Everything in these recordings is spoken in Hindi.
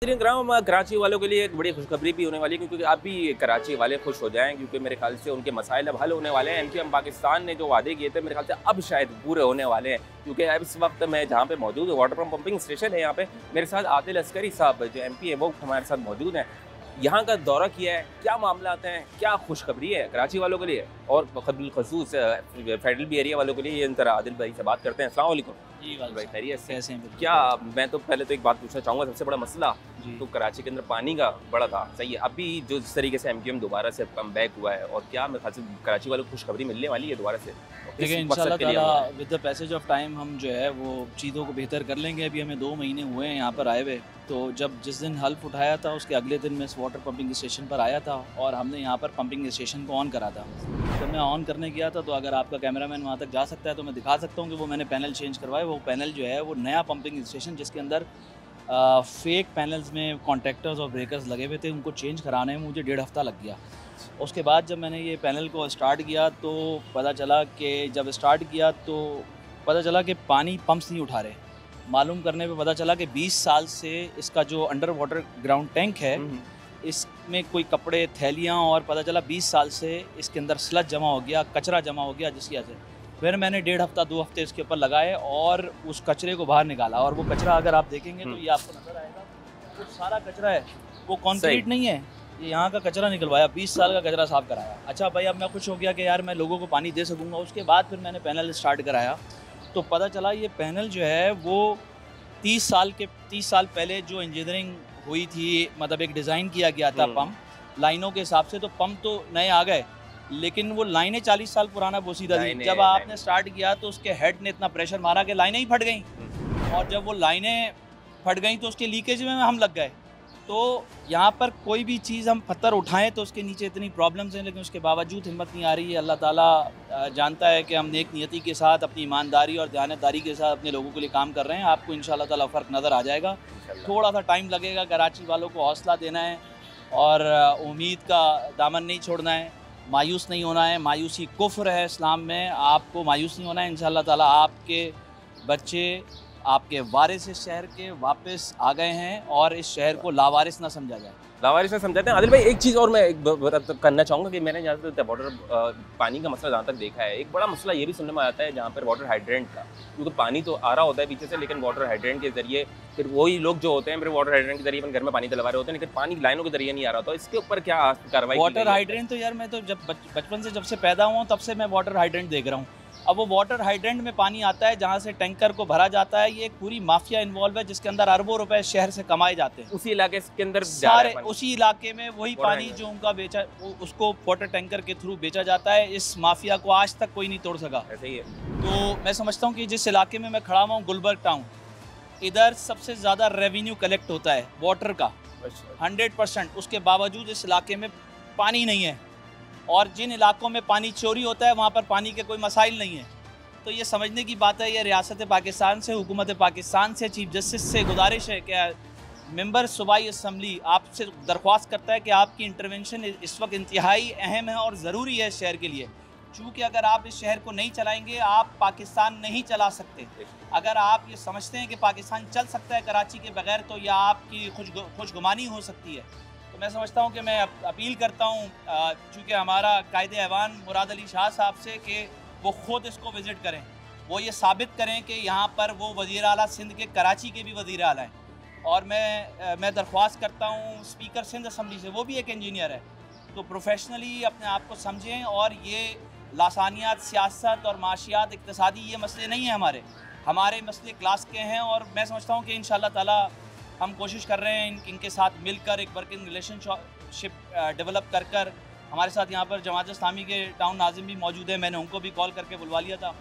ग्राम कराची वालों के लिए एक बड़ी खुशखबरी भी होने वाली है, क्योंकि अब भी कराची वाले खुश हो जाएं, क्योंकि मेरे ख्याल से उनके मसाइल अब हल होने वाले हैं। एमक्यूएम पाकिस्तान ने जो वादे किए थे मेरे ख्याल से अब शायद पूरे होने वाले हैं, क्योंकि अब इस वक्त मैं जहाँ पे मौजूद हूँ वाटर पंपिंग स्टेशन है, यहाँ पे मेरे साथ आदिल अस्करी साहब जो एमपी है वो हमारे साथ मौजूद हैं। यहाँ का दौरा किया है, क्या मामला आते हैं, क्या खुशखबरी है कराची वालों के लिए और बिलखसूस फेडरल बी एरिया वालों के लिए, ये तरह आदिल भाई से बात करते हैं। अस्सलाम वालेकुम जी भाई, खैरियत से? कैसे हैं? क्या मैं तो पहले तो एक बात पूछना चाहूँगा, सबसे बड़ा मसला जी तो कराची के अंदर पानी का बड़ा था, सही है। अभी जो जिस तरीके से एमक्यूएम दोबारा से कम बैक हुआ है, और क्या मेरे ख्याल से कराची वालों को खुशखबरी मिलने वाली है दोबारा से? देखिए, इंशाल्लाह ताला with the passage of time हम जो है वो चीज़ों को बेहतर कर लेंगे। अभी हमें 2 महीने हुए हैं यहाँ पर आए हुए। तो जिस दिन हल्फ उठाया था उसके अगले दिन मैं इस वाटर पंपिंग स्टेशन पर आया था और हमने यहाँ पर पंपिंग स्टेशन को ऑन करा था। जब मैं ऑन करने गया था तो अगर आपका कैमरामैन वहाँ तक जा सकता है तो मैं दिखा सकता हूँ कि वो मैंने पैनल चेंज करवाए। वो पैनल जो है वो नया पंपिंग स्टेशन, जिसके अंदर फेक पैनल्स में कॉन्ट्रैक्टर्स और ब्रेकर्स लगे हुए थे, उनको चेंज कराने में मुझे 1.5 हफ्ता लग गया। उसके बाद जब मैंने ये पैनल को स्टार्ट किया तो पता चला कि पानी पंप्स नहीं उठा रहे। मालूम करने पे पता चला कि 20 साल से इसका जो अंडर वाटर ग्राउंड टैंक है इसमें कोई कपड़े, थैलियाँ, और पता चला 20 साल से इसके अंदर स्लज जमा हो गया, कचरा जमा हो गया, जिसकी वजह से फिर मैंने 1.5 हफ्ता 2 हफ्ते इसके ऊपर लगाए और उस कचरे को बाहर निकाला। और वो कचरा अगर आप देखेंगे तो ये आपको नज़र आएगा, वो सारा कचरा है, वो कंक्रीट नहीं है, ये यहाँ का कचरा निकलवाया, 20 साल का कचरा साफ़ कराया। अच्छा भाई, अब मैं खुश हो गया कि यार मैं लोगों को पानी दे सकूँगा। उसके बाद फिर मैंने पैनल स्टार्ट कराया तो पता चला ये पैनल जो है वो 30 साल पहले जो इंजीनियरिंग हुई थी, मतलब एक डिज़ाइन किया गया था पंप लाइनों के हिसाब से, तो पंप तो नए आ गए लेकिन वो लाइनें 40 साल पुराना बोसीदा थी। जब आपने स्टार्ट किया तो उसके हेड ने इतना प्रेशर मारा कि लाइनें ही फट गई, और जब वो लाइनें फट गई तो उसके लीकेज में हम लग गए। तो यहाँ पर कोई भी चीज़ हम पत्थर उठाएं तो उसके नीचे इतनी प्रॉब्लम्स हैं, लेकिन उसके बावजूद हिम्मत नहीं आ रही है। अल्लाह ताला जानता है कि हम नेक नियति के साथ, अपनी ईमानदारी और दयानतदारी के साथ अपने लोगों के लिए काम कर रहे हैं। आपको इंशाल्लाह ताला फ़र्क नज़र आ जाएगा। थोड़ा सा टाइम लगेगा, कराची वालों को हौसला देना है और उम्मीद का दामन नहीं छोड़ना है, मायूस नहीं होना है। मायूसी कुफ्र है इस्लाम में, आपको मायूस नहीं होना है। इंशाल्लाह ताला आपके बच्चे आपके वारिस इस शहर के वापस आ गए हैं और इस शहर को लावारिस ना समझा जाए। लावारिस में समझाते हैं। आदिल भाई, एक चीज़ और मैं करना चाहूँगा कि मैंने जहाँ तक वाटर पानी का मसला जहाँ तक देखा है, एक बड़ा मसला ये भी सुनने में आता है जहाँ पर वाटर हाइड्रेंट का, क्योंकि पानी तो आ रहा होता है पीछे से, लेकिन वाटर हाइड्रेंट के जरिए फिर वही लोग जो होते हैं फिर वाटर हाइड्रेंट के जरिए अपन घर में पानी दिलवा रहे होते हैं, लेकिन पानी लाइनों के जरिए नहीं आ रहा होता। इसके ऊपर क्या कार्रवाई? वाटर हाइड्रेंट तो यार मैं तो जब बचपन से, जब से पैदा हुआ तब से मैं वाटर हाइड्रेंट देख रहा हूँ। अब वो वाटर हाइड्रेंट में पानी आता है जहाँ से टैंकर को भरा जाता है, ये एक पूरी माफिया इन्वॉल्व है जिसके अंदर अरबों रुपए शहर से कमाए जाते हैं। उसी इलाके के अंदर सारे उसी इलाके में वही पानी जो उनका बेचा, उसको वाटर टैंकर के थ्रू बेचा जाता है। इस माफिया को आज तक कोई नहीं तोड़ सका। ऐसे ही है। तो मैं समझता हूँ कि जिस इलाके में मैं खड़ा हुआ हूँ, गुलबर्ग टाउन, इधर सबसे ज़्यादा रेवेन्यू कलेक्ट होता है वाटर का 100%। उसके बावजूद इस इलाके में पानी नहीं है, और जिन इलाकों में पानी चोरी होता है वहाँ पर पानी के कोई मसाइल नहीं है। तो ये समझने की बात है। ये रियासत पाकिस्तान से, हुकूमत पाकिस्तान से, चीफ जस्टिस से गुजारिश है कि मेंबर सूबाई असम्बली आपसे दरख्वास्त करता है कि आपकी इंटरवेंशन इस वक्त इंतहाई अहम है और ज़रूरी है इस शहर के लिए, चूँकि अगर आप इस शहर को नहीं चलाएंगे आप पाकिस्तान नहीं चला सकते। अगर आप ये समझते हैं कि पाकिस्तान चल सकता है कराची के बगैर, तो यह आपकी खुशगुमानी हो सकती है। तो मैं समझता हूँ कि मैं अपील करता हूँ, चूँकि हमारा कायदे ऐवान मुराद अली शाह साहब से, कि वो ख़ुद इसको विज़िट करें, वो ये साबित करें कि यहाँ पर वो वज़ीर आला सिंध के, कराची के भी वज़ीर आला हैं। और मैं दरख्वास्त करता हूँ स्पीकर सिंध असम्बली से, वो भी एक इंजीनियर है, तो प्रोफेशनली अपने आप को समझें। और ये लासानियात, सियासत और माशियात, इक़्तिसादी ये मसले नहीं हैं हमारे मसले क्लास के हैं। और मैं समझता हूँ कि इंशाल्लाह ताला हम कोशिश कर रहे हैं इनके साथ मिलकर एक वर्किंग रिलेशनशिप डेवलप कर हमारे साथ यहाँ पर जमात इस्लामी के टाउन नाज़िम भी मौजूद है, मैंने उनको भी कॉल करके बुलवा लिया था।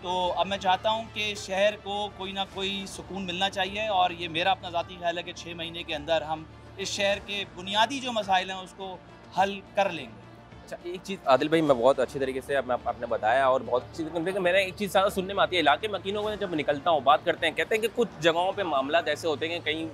तो अब मैं चाहता हूँ कि शहर को कोई ना कोई सुकून मिलना चाहिए, और ये मेरा अपना ज़ाती ख्याल है कि 6 महीने के अंदर हम इस शहर के बुनियादी जो मसाइल हैं उसको हल कर लेंगे। अच्छा, एक चीज़ आदिल भाई मैं बहुत अच्छी तरीके से आपने बताया, और बहुत अच्छी तरीके से मैंने एक चीज़ ज़्यादा सुनने में आती है, इलाके मकीनों में जब निकलता हूँ, बात करते हैं, कहते हैं कि कुछ जगहों पे मामला ऐसे होते हैं कि कहीं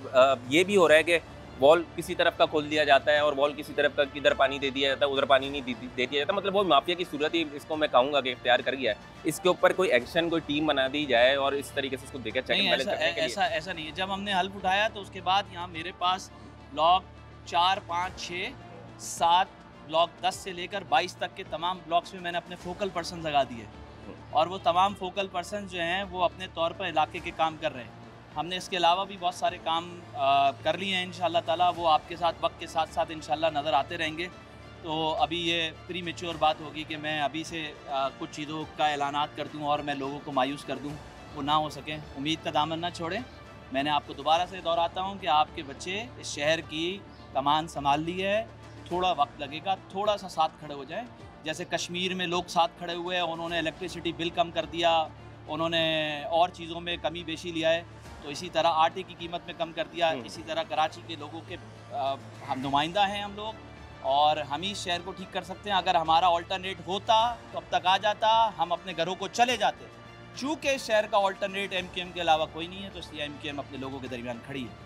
ये भी हो रहा है कि वॉल किसी तरफ का खोल दिया जाता है और वॉल किसी तरफ का किधर पानी दे दिया जाता है, उधर पानी नहीं दे दिया जाता। मतलब वो माफिया की सूरत ही इसको मैं कहूँगा कि इख्तियार कर गया है। इसके ऊपर कोई एक्शन, कोई टीम बना दी जाए और इस तरीके से इसको देखा नहीं, ऐसा नहीं है। जब हमने हल्फ उठाया तो उसके बाद यहाँ मेरे पास ब्लॉक 4, 5, 6, 7 ब्लॉक 10 से लेकर 22 तक के तमाम ब्लॉक्स में मैंने अपने फोकल पर्सन लगा दिए और वो तमाम फोकल पर्सन जो हैं वो अपने तौर पर इलाके के काम कर रहे हैं। हमने इसके अलावा भी बहुत सारे काम कर लिए हैं इंशाल्लाह ताला, वो आपके साथ वक्त के साथ साथ इंशाल्लाह नज़र आते रहेंगे। तो अभी ये प्री मेच्योर बात होगी कि मैं अभी से कुछ चीज़ों का ऐलानात कर दूँ और मैं लोगों को मायूस कर दूँ, वो ना हो सके। उम्मीद का दामन ना छोड़ें। मैंने आपको दोबारा से दोहराता हूँ कि आपके बच्चे इस शहर की कमान संभाल ली है, थोड़ा वक्त लगेगा, थोड़ा सा साथ खड़े हो जाएं। जैसे कश्मीर में लोग साथ खड़े हुए हैं, उन्होंने इलेक्ट्रिसिटी बिल कम कर दिया, उन्होंने और चीज़ों में कमी बेशी लिया है, तो इसी तरह आटे की कीमत में कम कर दिया। इसी तरह कराची के लोगों के हम नुमाइंदा हैं हम लोग और हम ही शहर को ठीक कर सकते हैं। अगर हमारा ऑल्टरनेट होता तो अब तक आ जाता, हम अपने घरों को चले जाते। चूँकि शहर का ऑल्टरनेट MQM के अलावा कोई नहीं है तो इसलिए MQM अपने लोगों के दरमियान खड़ी है।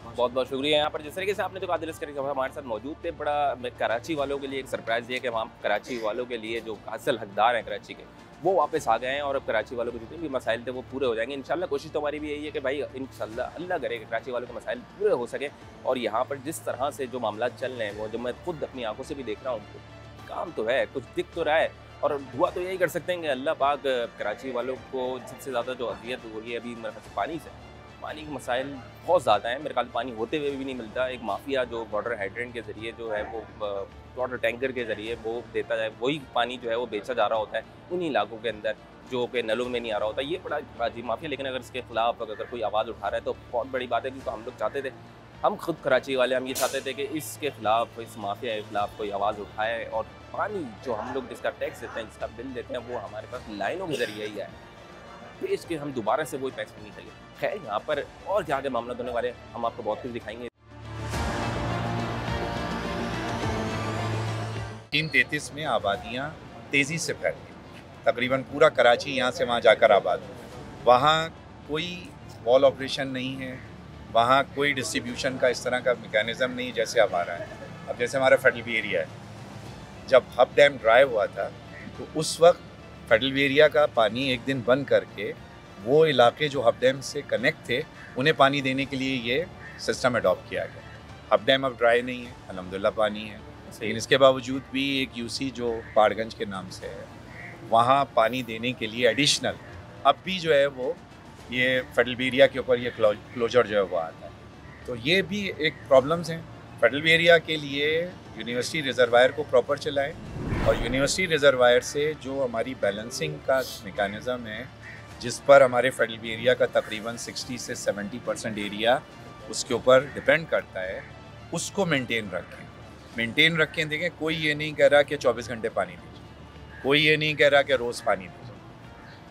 बहुत बहुत शुक्रिया। यहाँ पर जिस तरीके से आपने जो कादिर अस्करी साहब हमारे साथ मौजूद थे, बड़ा कराची वालों के लिए एक सरप्राइज़ ये कि वहाँ कराची वालों के लिए जो असल हकदार हैं कराची के, वो वापस आ गए हैं और अब कराची वालों के जितने भी मसाइल थे वो पूरे हो जाएंगे इंशाल्लाह। कोशिश तो हमारी भी यही है कि भाई इंशाल्लाह अल्लाह करे कि कराची वालों के मसाइल पूरे हो सके। और यहाँ पर जिस तरह से जो मामला चल रहे हैं वो जो मैं खुद अपनी आंखों से भी देख रहा हूँ, काम तो है, कुछ दिख तो रहा है और दुआ तो यही कर सकते हैं कि अल्लाह पाक कराची वालों को सबसे ज़्यादा जो अजियत हो रही है अभी मेरे ख्याल से पानी से, पानी के मसाइल बहुत ज़्यादा हैं। मेरे ख्याल पानी होते हुए भी नहीं मिलता। एक माफिया जो वाटर हाइड्रेंट के ज़रिए जो है वो वाटर टैंकर के ज़रिए वो देता है, वही पानी जो है वो बेचा जा रहा होता है उन्हीं इलाकों के अंदर जो कि नलों में नहीं आ रहा होता। ये बड़ा अजीब माफिया। लेकिन अगर इसके खिलाफ अगर कोई आवाज़ उठा रहा है तो बहुत बड़ी बात है, क्योंकि हम लोग चाहते थे, हम खुद कराची वाले हम ये चाहते थे कि इसके खिलाफ, इस माफिया के खिलाफ कोई आवाज़ उठाए और पानी जो हम लोग जिसका टैक्स देते हैं, जिसका बिल देते हैं, वो हमारे पास लाइनों के ज़रिए ही आए, बेच के हम दोबारा से वही पैसे नहीं चाहिए। खैर यहाँ पर और क्या आगे मामला होने वाले, हम आपको बहुत कुछ दिखाएंगे। 333 में आबादियाँ तेज़ी से फैल गई, तकरीबन पूरा कराची यहाँ से वहाँ जाकर आबाद हो। वहाँ कोई वॉल ऑपरेशन नहीं है, वहाँ कोई डिस्ट्रीब्यूशन का इस तरह का मैकेनिज़्म नहीं जैसे अब आ रहा है। अब जैसे हमारा फेडरल एरिया है, जब हब डैम ड्राई हुआ था तो उस वक्त फेडरल एरिया का पानी एक दिन बंद करके वो इलाके जो हब डैम से कनेक्ट थे उन्हें पानी देने के लिए ये सिस्टम अडॉप्ट किया गया। हब डैम अब ड्राई नहीं है, अल्हम्दुलिल्लाह पानी है, लेकिन इसके बावजूद भी एक यूसी जो पहाड़गंज के नाम से है, वहाँ पानी देने के लिए एडिशनल अब भी जो है वो ये फेडरल एरिया के ऊपर ये क्लोजर जो है वो आता है। तो ये भी एक प्रॉब्लम्स हैं। फेडरल एरिया के लिए यूनिवर्सिटी रिजर्वायर को प्रॉपर चलाएं और यूनिवर्सिटी रिजर्वायर से जो हमारी बैलेंसिंग का मेकानिज़म है, जिस पर हमारे फेडरल एरिया का तकरीबन 60 से 70% एरिया उसके ऊपर डिपेंड करता है, उसको मेंटेन रखें। देखें, कोई ये नहीं कह रहा कि 24 घंटे पानी दीजिए, कोई ये नहीं कह रहा कि रोज़ पानी दीजिए,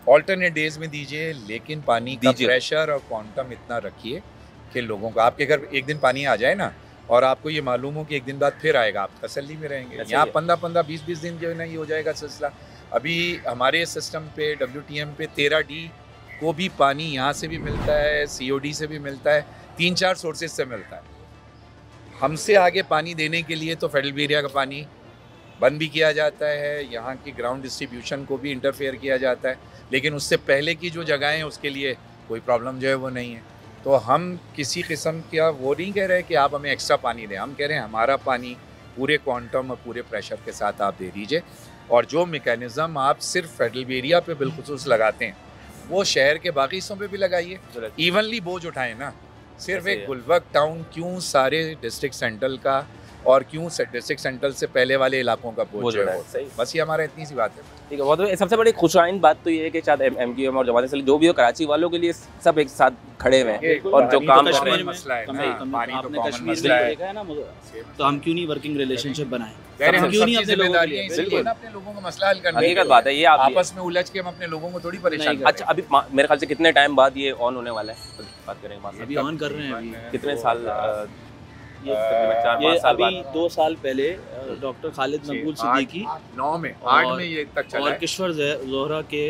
ऑल्टरनेट डेज में दीजिए, लेकिन पानी का प्रेशर और क्वांटम इतना रखिए कि लोगों को, आपके घर एक दिन पानी आ जाए ना और आपको ये मालूम हो कि एक दिन बाद फिर आएगा, आप तसल्ली में रहेंगे। यहाँ 15-15, 20-20 दिन जो है ना ये हो जाएगा सिलसिला। अभी हमारे सिस्टम पे WTM पे 13D को भी पानी यहाँ से भी मिलता है, COD से भी मिलता है, 3-4 सोर्सेज से मिलता है। हमसे आगे पानी देने के लिए तो फेडरल एरिया का पानी बंद भी किया जाता है, यहाँ की ग्राउंड डिस्ट्रीब्यूशन को भी इंटरफेयर किया जाता है, लेकिन उससे पहले की जो जगहें हैं उसके लिए कोई प्रॉब्लम जो है वो नहीं है। तो हम किसी किस्म का वो नहीं कह रहे कि आप हमें एक्स्ट्रा पानी दें, हम कह रहे हैं हमारा पानी पूरे क्वांटम और पूरे प्रेशर के साथ आप दे दीजिए। और जो मैकेनिज़्म आप सिर्फ फेडरल एरिया पे बिलखुसूस लगाते हैं वो शहर के बाकी हिस्सों पे भी लगाइए, इवनली बोझ उठाएं ना। सिर्फ एक गुलबर्ग टाउन क्यों सारे डिस्ट्रिक्ट सेंट्रल का और क्यों डिस्ट्रिक्ट सेंट्रल से पहले वाले इलाकों का बोझ है, बस ये हमारा इतनी सी बात है। ठीक है, बहुत सबसे बड़ी खुशाइन बात तो ये है कि शायद MQM और जमात इस्लामी जो भी हो कराची वालों के लिए सब एक साथ खड़े हुए हैं और जो काम कर रहे हैं। मसला है ना, आपने कश्मीर में देखा है ना, तो हम क्यों नहीं वर्किंग रिलेशनशिप बनाएं, हम क्यों नहीं अपने लोगों का मसला हल करने की बात है। ये आपस में उलझ के हम अपने लोगों को थोड़ी परेशान। अच्छा, अभी मेरे ख्याल से कितने टाइम बाद ये ऑन होने वाला है, बात करेंगे। अभी ऑन कर रहे हैं, अभी कितने साल? ये अभी 2 साल पहले डॉक्टर खालिद मकबूल सिद्दीकी 9 में 8 में ये तक चला और किश्वर जोहरा के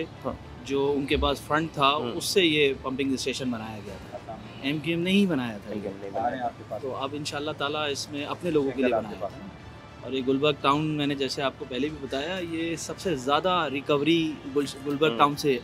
जो उनके पास फंड था उससे ये पंपिंग स्टेशन बनाया गया था। MQM ने ही बनाया था ये। आपके पास तो अब इंशाल्लाह ताला इसमें अपने लोगों के लिए बनाया है। और ये गुलबर्ग टाउन मैंने जैसे आपको पहले भी बताया, ये सबसे ज़्यादा रिकवरी गुलबर्ग टाउन से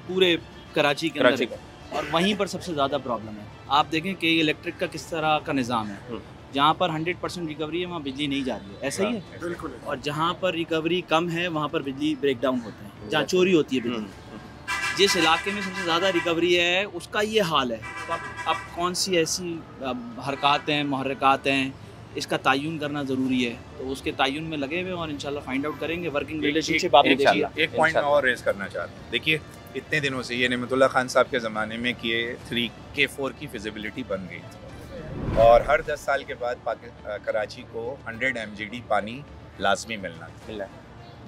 पूरे कराची के अंदर है। और वहीं पर सबसे ज़्यादा प्रॉब्लम है। आप देखें कि इलेक्ट्रिक का किस तरह का निज़ाम है, जहाँ पर 100% रिकवरी है वहाँ बिजली नहीं जा रही है, ऐसा ही है। बिल्कुल। और जहाँ पर रिकवरी कम है वहाँ पर बिजली ब्रेक डाउन होते हैं, जहाँ चोरी होती है बिजली। जिस इलाके में सबसे ज़्यादा रिकवरी है उसका ये हाल है। तो अब कौन सी ऐसी हरकत हैं, मुहर्रिकात हैं, इसका तयन करना ज़रूरी है। तो उसके तयन में लगे हुए और इंशाल्लाह फाइंड आउट करेंगे। वर्किंग रिलेशनशिप आप देखिए। एक पॉइंट मैं और रेज करना चाहता हूँ। देखिए इतने दिनों से ये नेमतुल्ला खान साहब के ज़माने में K4 की फिजिबिलिटी बन गई थी और हर 10 साल के बाद कराची को 100 MGD पानी लाजमी मिलना था।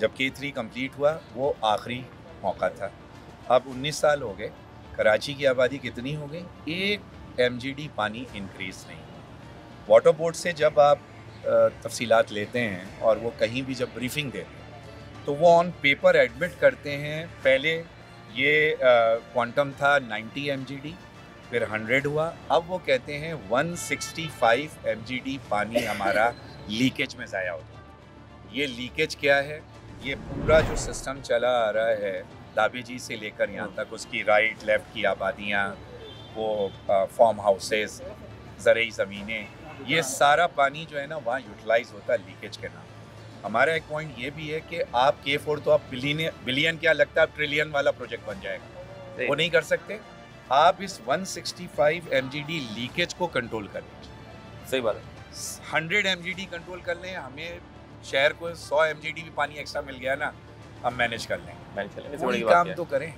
जब K3 कंप्लीट हुआ वो आखिरी मौका था। अब 19 साल हो गए, कराची की आबादी कितनी हो गई? 1 MGD पानी इंक्रीज़ नहीं। वाटर बोर्ड से जब आप तफसीलात लेते हैं और वो कहीं भी जब ब्रीफिंग देते हैं तो वो ऑन पेपर एडमिट करते हैं, पहले ये क्वांटम था 90 MGD, फिर 100 हुआ, अब वो कहते हैं 165 MGD पानी हमारा लीकेज में ज़ाया होता है। ये लीकेज क्या है? ये पूरा जो सिस्टम चला आ रहा है दाबेजी से लेकर यहाँ तक, उसकी राइट लेफ़्ट की आबादियाँ, वो फार्म हाउसेस, ज़रई ज़मीनें, ये सारा पानी जो है ना वहाँ यूटिलाइज होता है लीकेज के नाम। हमारा एक पॉइंट ये भी है कि आप K4 तो आप बिलियन क्या लगता है ट्रिलियन वाला प्रोजेक्ट बन जाएगा, वो नहीं कर सकते। आप इस 165 MGD लीकेज को कंट्रोल कर लीजिए। सही बात है। 100 MGD कंट्रोल कर लें, हमें शहर को 100 MGD भी पानी एक्स्ट्रा मिल गया ना, हम मैनेज कर लेंगे। वही काम तो करें।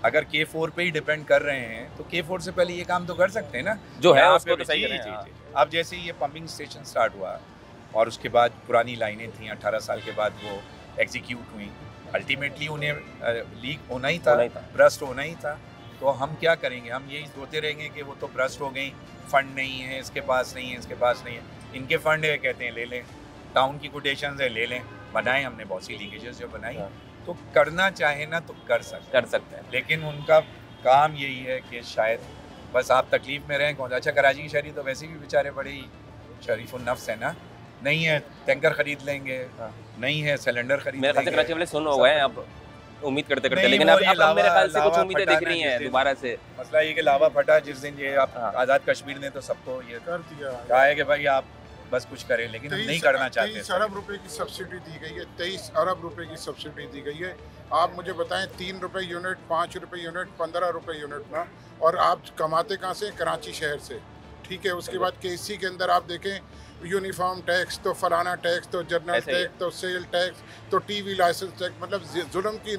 अगर K4 पे ही डिपेंड कर रहे हैं तो K4 से पहले ये काम तो कर सकते हैं ना, जो है उसको तो सही करें। अब जैसे ही ये पंपिंग स्टेशन स्टार्ट हुआ और उसके बाद पुरानी लाइनें थी 18 साल के बाद वो एग्जीक्यूट हुई, अल्टीमेटली उन्हें लीक होना ही था, ब्रस्ट होना ही था। तो हम क्या करेंगे? हम यही सोचते रहेंगे कि वो तो ब्रस्ट हो गई, फंड नहीं है, इसके पास नहीं है, इसके पास नहीं है, इनके फंड है कहते हैं ले लें, टाउन की कोटेशन है ले लें, बनाए हमने बहुत सी लीकेजेस जो बनाई। तो करना चाहे ना तो कर सकते हैं, लेकिन उनका काम यही है कि शायद बस आप तकलीफ में रहें। कौन अच्छा कराची की शहरी तो वैसे भी बेचारे बड़े ही शरीफुल नफ्स है ना, नहीं है टैंकर खरीद लेंगे, नहीं है सिलेंडर खरीद लेंगे। मेरे ख्याल से कराची वाले सुन हो गए हैं, अब उम्मीद करते लेकिन अब मेरे ख्याल से कुछ उम्मीदें दिख रही हैं दोबारा से। मसला ये कि लावा फटा जिस दिन ये आप आज़ाद कश्मीर ने तो सबको ये कर दिया, कहा है कि भाई आप बस कुछ करें, लेकिन हम नहीं करना चाहते। 23 अरब रुपए की सब्सिडी दी गई है, 23 अरब रुपए की सब्सिडी दी गई है। आप मुझे बताएं 3 रुपए यूनिट, 5 रुपए यूनिट, 15 रुपए यूनिट ना, और आप कमाते कहाँ से? कराची शहर से, ठीक है। उसके बाद KC के अंदर आप देखें यूनिफॉर्म टैक्स, तो फलाना टैक्स, तो जर्नल टैक्स, तो सेल टैक्स, तो TV लाइसेंस टैक्स, मतलब जुल्म की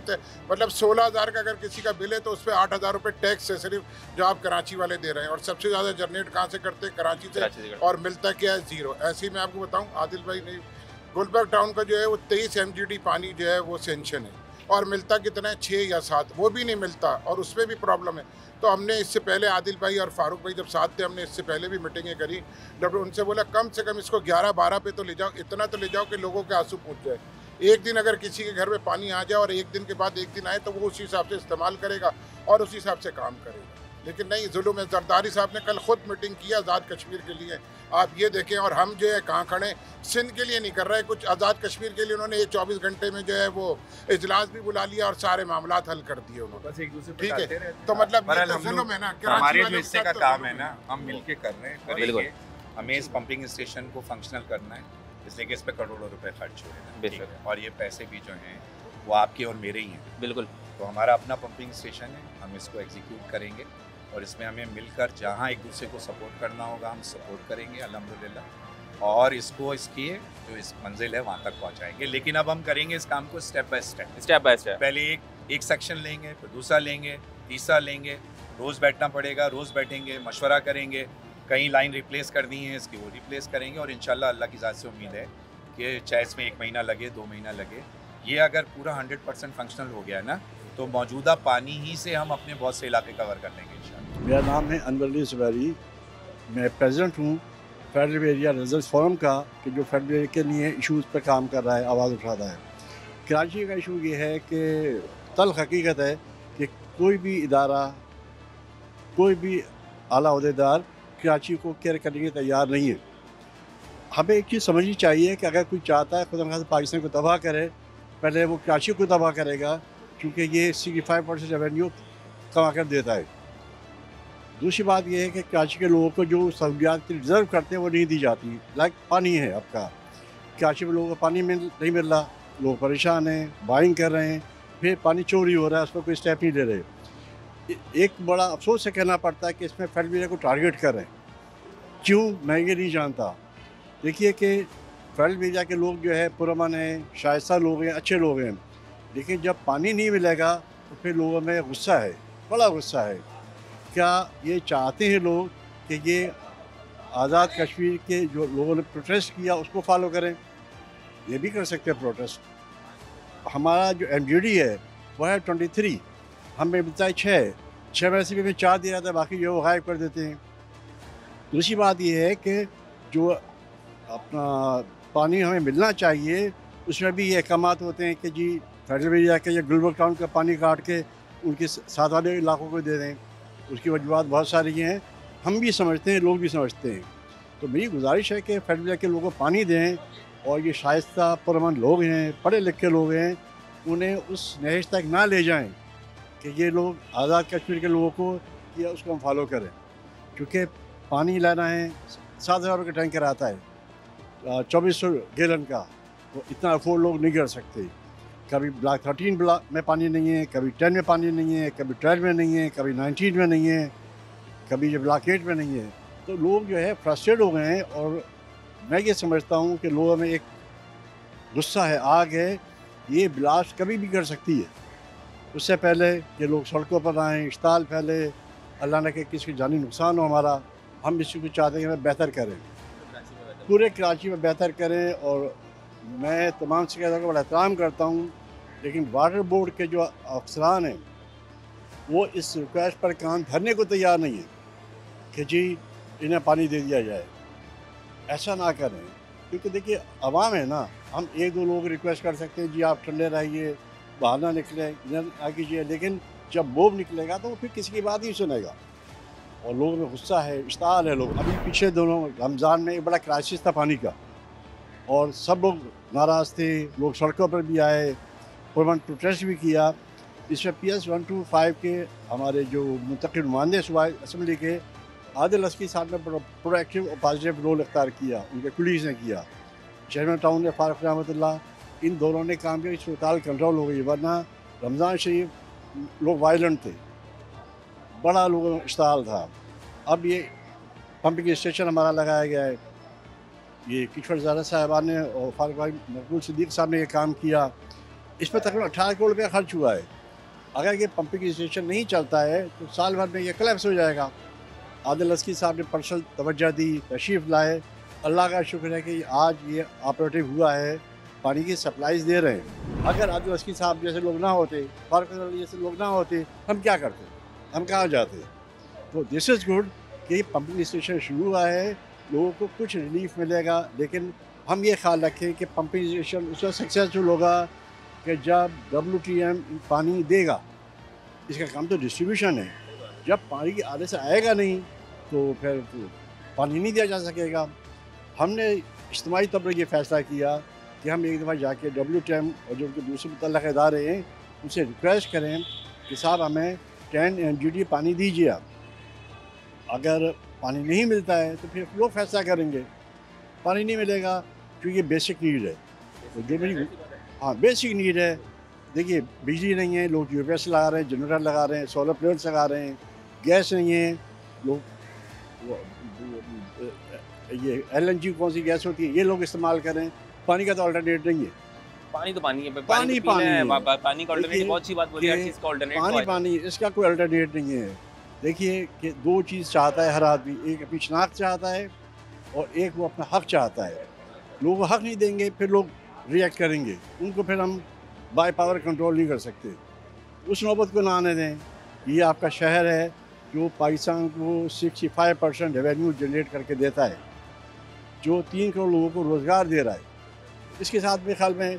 मतलब 16,000 का अगर किसी का बिल है तो उस पर 8,000 रुपये टैक्स है सिर्फ जो आप कराची वाले दे रहे हैं। और सबसे ज़्यादा जनरेट कहाँ से करते हैं? कराची से, और मिलता क्या है? ज़ीरो। ऐसे ही मैं आपको बताऊँ आदिल भाई, नहीं, गुलबर्ग टाउन का जो है वो 23 MGD पानी जो है वो सेंशन है, और मिलता कितना है? 6 या 7, वो भी नहीं मिलता, और उसमें भी प्रॉब्लम है। तो हमने इससे पहले आदिल भाई और फारूक भाई जब साथ थे, हमने इससे पहले भी मीटिंगें करी, जब उनसे बोला कम से कम इसको 11-12 पे तो ले जाओ, इतना तो ले जाओ कि लोगों के आंसू पूछ जाए। एक दिन अगर किसी के घर में पानी आ जाए और एक दिन के बाद एक दिन आए तो वो उसी हिसाब से इस्तेमाल करेगा और उसी हिसाब से काम करेगा। लेकिन नहीं, जुल्म है। जरदारी साहब ने कल खुद मीटिंग की आज़ाद कश्मीर के लिए, आप ये देखें, और हम जो है कहाँ खड़े, सिंध के लिए नहीं कर रहे कुछ, आज़ाद कश्मीर के लिए उन्होंने 24 घंटे में जो है वो इजलास भी बुला लिया और सारे मामला हल कर दिए उन्होंने, बस एक दूसरे, ठीक है। तो मतलब ये तो जुल्म है ना, हमारे जो हिस्से का काम है ना हम मिलके कर रहे हैं, करेंगे। हमें इस पंपिंग स्टेशन को फंक्शनल करना है, इसलिए कि इस पर करोड़ों रुपए खर्च हो रहे हैं, और ये पैसे भी जो हैं वो आपके और मेरे ही हैं। बिल्कुल। तो हमारा अपना पंपिंग स्टेशन है, हम इसको एग्जीक्यूट करेंगे और इसमें हमें मिलकर जहाँ एक दूसरे को सपोर्ट करना होगा हम सपोर्ट करेंगे अल्हम्दुलिल्लाह, और इसको इसकी जो इस मंजिल है वहाँ तक पहुँचाएंगे। लेकिन अब हम करेंगे इस काम को स्टेप बाय स्टेप। पहले एक सेक्शन लेंगे, फिर दूसरा लेंगे, तीसरा लेंगे, रोज़ बैठना पड़ेगा, रोज़ बैठेंगे, मशवरा करेंगे, कहीं लाइन रिप्लेस करनी है इसकी वो रिप्लेस करेंगे, और इंशाल्लाह अल्लाह की ज़ात से उम्मीद है कि चाहे इसमें 1 महीना लगे, 2 महीना लगे, ये अगर पूरा 100% फंक्शनल हो गया ना तो मौजूदा पानी ही से हम अपने बहुत से इलाके कवर कर लेंगे इंशाल्लाह। मेरा नाम है अनवर अली ज़ुबैरी, मैं प्रेसिडेंट हूँ फेडरल एरिया रेजिडेंट्स फोरम का, कि जो फेडरल एरिया के लिए इशूज़ पर काम कर रहा है, आवाज़ उठाता है। कराची का इशू ये है कि तल्ख़ हकीकत है कि कोई भी इदारा, कोई भी आला अहदेदार कराची को केयर करने के तैयार नहीं है। हमें एक चीज़ समझनी चाहिए कि अगर कोई चाहता है खुदा न खास्ता पाकिस्तान को तबाह करे, पहले वो कराची को तबाह करेगा, क्योंकि ये 65% रेवेन्यू कमा कर देता है। दूसरी बात यह है कि कराची के लोगों को जो सहूलियात की डिज़र्व करते हैं वो नहीं दी जाती। लाइक पानी है आपका, कराची में लोगों को पानी नहीं मिल रहा, लोग परेशान हैं, बाइंग कर रहे हैं, फिर पानी चोरी हो रहा है, उस पर कोई स्टेप नहीं ले रहे। एक बड़ा अफसोस से कहना पड़ता है कि इसमें फेडरल मीडिया को टारगेट कर रहे हैं। क्यों, मैं ये नहीं जानता। देखिए कि फेडरल मीडिया के लोग जो है पुरअमन हैं, शाइस्ता लोग हैं, अच्छे लोग हैं, लेकिन जब पानी नहीं मिलेगा तो फिर लोगों में गुस्सा है, बड़ा गुस्सा है। क्या ये चाहते हैं लोग कि ये आज़ाद कश्मीर के जो लोगों ने प्रोटेस्ट किया उसको फॉलो करें? ये भी कर सकते हैं प्रोटेस्ट। हमारा जो MGD है वो है 23, हमें मिलता है 6 में से भी हमें 4 दिया था, बाकी जो गायब कर देते हैं। दूसरी बात ये है कि जो अपना पानी हमें मिलना चाहिए उसमें भी ये अहकामात होते हैं कि जी फेडरल मीडिया के या गुलबर्ग टाउन का पानी काट के उनके साथ वाले इलाकों को दे दें। उसकी वजूहत बहुत सारी हैं, हम भी समझते हैं, लोग भी समझते हैं। तो मेरी गुजारिश है कि फेडरल मीडिया के लोगों को पानी दें, और ये शाइस्ता पुरअमन लोग हैं, पढ़े लिखे लोग हैं, उन्हें उस नहज तक ना ले जाएं कि ये लोग आज़ाद कश्मीर के लोगों को या उसको हम फॉलो करें। क्योंकि पानी लाना है, 7,000 रुपये का टैंकर आता है, 2400 गैलन का, तो इतना अफोर्ड लोग नहीं कर सकते। कभी ब्लॉक 13 ब्लॉक में पानी नहीं है, कभी 10 में पानी नहीं है, कभी 12 में नहीं है, कभी 19 में नहीं है, कभी जो ब्लॉक 8 में नहीं है। तो लोग जो है फ्रस्ट्रेट हो गए हैं, और मैं ये समझता हूँ कि लोगों में एक गुस्सा है, आग है, ये ब्लास्ट कभी भी कर सकती है। उससे पहले ये लोग सड़कों पर आएँ, इश्ताल फैले, अल्लाह न के किसी जानी नुकसान हो हमारा, हम इसी को चाहते हैं कि हमें बेहतर करें, पूरे कराची में बेहतर करें। और मैं तमाम शिकायतों का बड़ा एहतराम करता हूँ, लेकिन वाटर बोर्ड के जो अफसरान हैं वो इस रिक्वेस्ट पर कान धरने को तैयार नहीं है कि जी इन्हें पानी दे दिया जाए। ऐसा ना करें, क्योंकि देखिए अवाम है ना, हम 1-2 लोग रिक्वेस्ट कर सकते हैं जी आप ठंडे रहिए, बाहर ना निकले, ना कीजिए, लेकिन जब बोब निकलेगा तो वो फिर किसी की बात नहीं सुनेगा, और लोगों में गुस्सा है, इश्ताल है लोग। अभी पीछे दोनों रमज़ान में एक बड़ा क्राइसिस था पानी का, और सब लोग नाराज़ थे, लोग सड़कों पर भी आए, पुरअमन प्रोटेस्ट भी किया। इसमें PS 125 के हमारे जो मुंतखब नुमाइंदे सूबाई असम्बली के आदिल अस्की साहब ने प्रोएक्टिव और पॉजिटिव रोल इख्तियार किया, उनके कुलीग ने किया, चेयरमैन टाउन ने फारूक रहमतुल्लाह, इन दोनों ने काम किया, सूरत कंट्रोल हो गई। वरना रमज़ान शरीफ लोग वायलेंट थे, बड़ा लोगों में इश्ताल था। अब ये पंपिंग स्टेशन हमारा लगाया गया है, ये किशोर ज़ारा साहबान ने और फारूक भाई मकबूल सिद्दीक साहब ने ये काम किया। इस पर तकरीबन 18 करोड़ रुपया खर्च हुआ है। अगर ये पंपिंग स्टेशन नहीं चलता है तो साल भर में ये कोलैप्स हो जाएगा। आदिल अस्की साहब ने पर्सनल तवज्जो दी, तशरीफ़ लाए, अल्लाह का शुक्र है कि आज ये ऑपरेटिव हुआ है, पानी की सप्लाईज दे रहे हैं। अगर आदिल अस्की साहब जैसे लोग ना होते, फारूक अली जैसे लोग ना होते, हम क्या करते, हम कहाँ जाते? तो दिस इज़ गुड कि पंपिंग स्टेशन शुरू हुआ है, लोगों को कुछ रिलीफ मिलेगा। लेकिन हम ये ख्याल रखें कि पंपिंग स्टेशन उस वक्त सक्सेसफुल होगा कि जब WTM पानी देगा। इसका काम तो डिस्ट्रीब्यूशन है, जब पानी की आधे से आएगा नहीं तो फिर पानी नहीं दिया जा सकेगा। हमने इज्तिमाई तौर पर यह फ़ैसला किया कि हम एक दफ़ा जाके WTM और जो उनके दूसरे मुतल्लिक़ इदारे हैं उनसे रिक्वेस्ट करें कि साहब हमें 10 MGD पानी दीजिए। अगर पानी नहीं मिलता है तो फिर लोग फैसला करेंगे। पानी नहीं मिलेगा क्योंकि ये बेसिक नीड है, तो जो मेरी बेसिक नीड है। देखिए बिजली नहीं है, लोग ट्यूबवेल्स लगा रहे हैं, जनरेटर लगा रहे हैं, सोलर प्लेट्स लगा रहे हैं, गैस नहीं है, लोग ये LNG कौन सी गैस होती है ये लोग इस्तेमाल करें। पानी का तो अल्टरनेट नहीं है। पानी तो पानी है, पानी पानी पानी है, है। पानी का अल्टरनेट बहुत अच्छी बात बोली, हर चीज़ का अल्टरनेट पानी पानी इसका कोई अल्टरनेट नहीं है। देखिए कि 2 चीज़ चाहता है हर आदमी, एक अपनी शनाख्त चाहता है और एक वो अपना हक चाहता है। लोग हक नहीं देंगे फिर लोग रिएक्ट करेंगे, उनको फिर हम बाय पावर कंट्रोल नहीं कर सकते। उस नौबत को ना आने दें। ये आपका शहर है जो पाकिस्तान को 65% रेवेन्यू जनरेट करके देता है, जो 3 करोड़ लोगों को रोज़गार दे रहा है। इसके साथ मेरे ख्याल में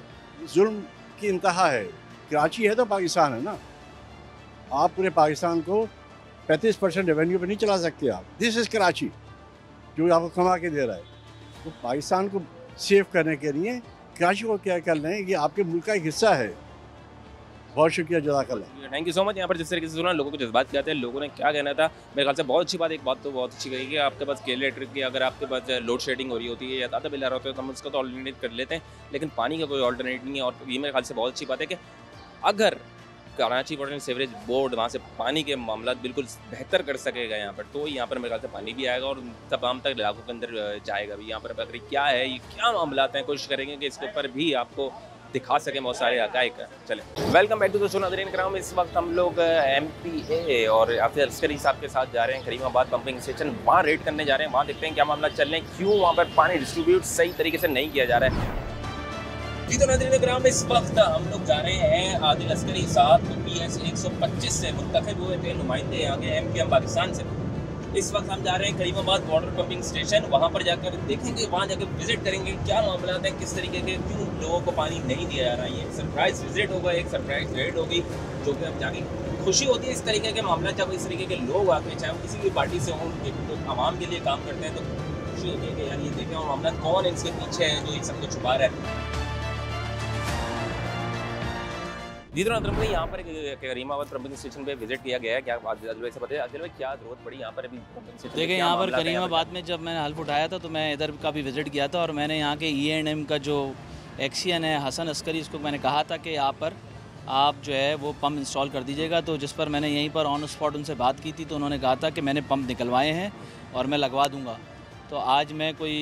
जुल्म की इंतहा है। कराची है तो पाकिस्तान है ना, आप पूरे पाकिस्तान को 35% रेवेन्यू पे नहीं चला सकते आप। दिस इज़ कराची जो आपको कमा के दे रहा है। तो पाकिस्तान को सेव करने के लिए कराची को क्या कर रहे हैं, ये आपके मुल्क का एक हिस्सा है। बहुत शुक्रिया, जज़ाकल्लाह। Thank you so much. यहाँ पर जिस तरीके से सुना लोगों को जज्बात क्या थे, लोगों ने क्या कहना था, मेरे ख्याल से बहुत अच्छी बात। एक बात तो बहुत अच्छी कही कि आपके पास केले इलेक्ट्रिक की अगर आपके पास लोड शेडिंग हो रही होती है या ज़्यादा बिल आ रहा होता है तो हम उसका तो ऑल्टरनेट कर लेते हैं, लेकिन पानी का कोई ऑल्टरनेट नहीं है। और ये मेरे ख्याल से बहुत अच्छी बात है कि अगर Karachi water and sewerage board वहाँ से पानी के मामला बिल्कुल बेहतर कर सकेगा यहाँ पर, तो यहाँ पर मेरे ख्याल से पानी भी आएगा और तमाम तक इलाकों के अंदर जाएगा भी। यहाँ पर अगर क्या है, ये क्या मामला हैं, कोशिश करेंगे कि इसके ऊपर भी आपको दिखा सके बहुत सारे हक़ाइक़। चले, welcome back to the show नाज़रीन कराम। इस वक्त हम लोग MPA और हाफिज़ अस्करी साहब के साथ जा रहे हैं करीमाबाद पंपिंग स्टेशन, वहाँ रेड करने जा रहे हैं। वहाँ देखते हैं क्या मामला चल रहे हैं, क्यों वहाँ पर पानी डिस्ट्रीब्यूट सही तरीके से नहीं किया जा रहा है। जी तो नाज़रीन कराम, इस वक्त हम लोग जा रहे हैं आदिल अस्करी साहब PS 125 से मुंतखब हुए थे नुमाइंदे यहाँ के MPM पाकिस्तान से। इस वक्त हम जा रहे हैं करीमाबाद वाटर पंपिंग स्टेशन, वहाँ पर जाकर देखेंगे, वहाँ जाकर विजिट करेंगे क्या मामला हैं, किस तरीके के क्यों लोगों को पानी नहीं दिया जा रहा है। ये सरप्राइज विजिट होगा, एक सरप्राइज रेड होगी, जो कि अब जाके खुशी होती है इस तरीके के मामला जब इस तरीके के लोग आते हैं, चाहे वो किसी भी पार्टी से हों, तो आवाम के लिए काम करते हैं, तो खुशी होती है कि यार ये देखें और मामला कौन इसके पीछे है जो इन सबको छुपा रहा है। जितना ने यहाँ पर करीमाबाद पंपिंग स्टेशन पे विजिट किया गया है, क्या आदिल भाई से पता है, आदिल भाई क्या जरूरत पड़ी यहाँ पर अभी पंपिंग स्टेशन? देखिए यहाँ पर करीमाबाद में जब मैंने हल्फ उठाया था तो मैं इधर का भी विजिट किया था और मैंने यहाँ के E&M का जो एक्सियन है हसन अस्करी, इसको मैंने कहा था कि यहाँ पर आप जो है वो पम्प इंस्टॉल कर दीजिएगा। तो जिस पर मैंने यहीं पर ऑन स्पॉट उनसे बात की थी, तो उन्होंने कहा था कि मैंने पम्प निकलवाए हैं और मैं लगवा दूँगा। तो आज मैं कोई